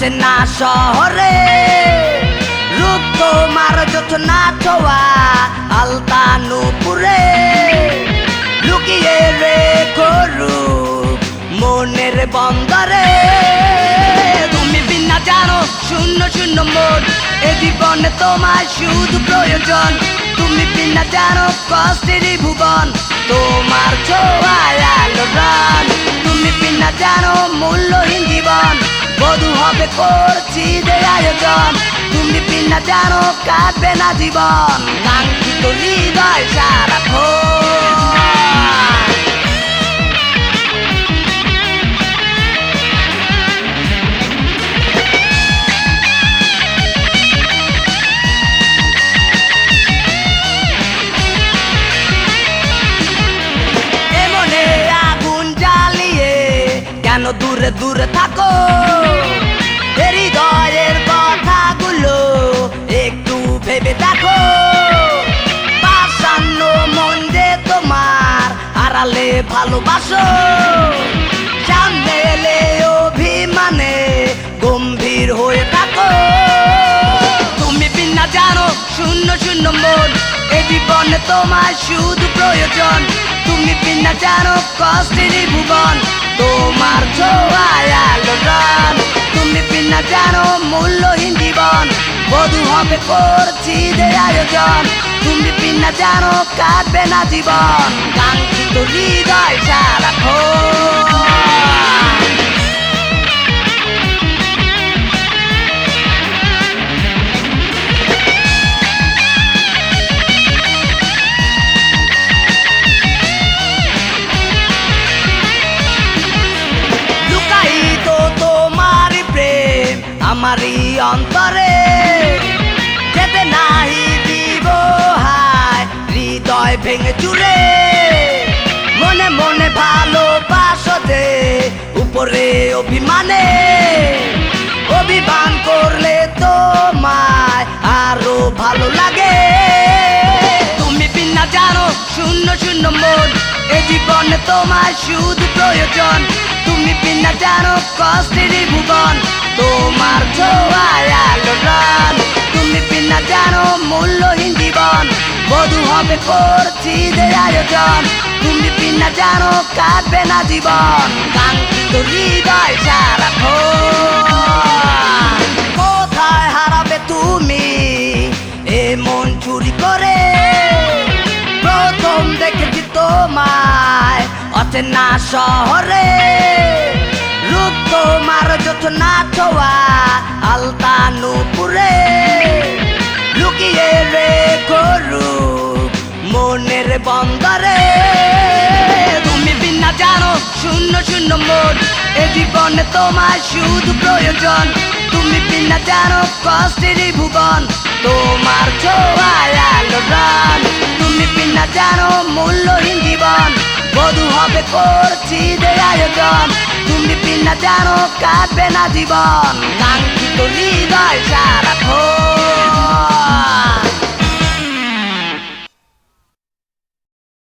অচেনা শহরে রূপ তোমার যোচনা ছোঁয়া আলতা নূপুরে লুকিয়ে রেখো রূপ মনের বন্দরে। তুমি বিনা জানো শূন্য শূন্য মন, এ জীবনে তোমার শুধু প্রয়োজন। তুমি বিনা জানো কষ্টেরই ভুবন, তোমার ছোঁয়ায় আলো প্রাণ। তুমি বিনা জানো মূল্যহীন জীবন, বধূ হবে করছি যে আয়োজন। তুমি বিনা জানো কাটবে না জীবন, কাঙ্ক্ষিত হৃদয় সারাক্ষণ। এমনে আগুন জ্বালিয়ে কেন দূরে দূরে থাকো, হৃদয়ের কথাগুলো একটু ভেবে দেখো। পাষাণ্য মন যে তোমার আড়ালে ভালোবাসো, সামনে এলে অভিমানে গম্ভীর হয়ে থাকো। তুমি বিনা জানো শূন্য শূন্য মন, এ জীবনে তোমার শুধু প্রয়োজন। তুমি বিনা জানো কষ্টেরই ভুবন, তোমার ছোঁয়ায় আলো প্রাণ। তুমি বিনা জানো মূল্যহীন জীবন, বধূ হবে করছি যে আয়োজন। তুমি বিনা জানো কাটবে না জীবন, কাঙ্ক্ষিত হৃদয় সারাক্ষণ। আমারই অন্তরে যেতে নাহি দিব হায়, হৃদয় ভেঙে চুরে মনে মনে ভালোবাসো যে উপরে অভিমানে। অভিমান করলে তোমায় আরো ভালো লাগে। তুমি বিনা জানো শূন্য শূন্য মন, এ জীবনে তোমার শুধু প্রয়োজন। তুমি বিনা জানো কষ্টেরই ভুবন, তোমার ছোঁয়ায় আলো প্রাণ। তুমি বিনা জানো মূল্যহীন জীবন, বধূ হবে করছি যে আয়োজন। তুমি বিনা জানো কাটবে না জীবন, কাঙ্ক্ষিত হৃদয় সারাক্ষণ। কোথায় হারাবে তুমি এ মন চুরি করে, প্রথম দেখেছি তোমায় অচেনা শহরে। রূপ তোমার যোচনা ছোঁয়া আলতা নূপুরে লুকিয়ে রেখো রূপ মনের বন্দরে। তুমি বিনা জানো শূন্য শূন্য মন, এ জীবনে তোমার শুধু প্রয়োজন। তুমি বিনা জানো কষ্টেরই ভুবন, তোমার ছোঁয়ায় আলো প্রাণ। তুমি বিনা জানো মূল্যহীন জীবন, বধূ হবে করছি যে আয়োজন। তুমি বিনা জানো কাটবে না জীবন, কাঙ্ক্ষিত হৃদয় সারাক্ষণ।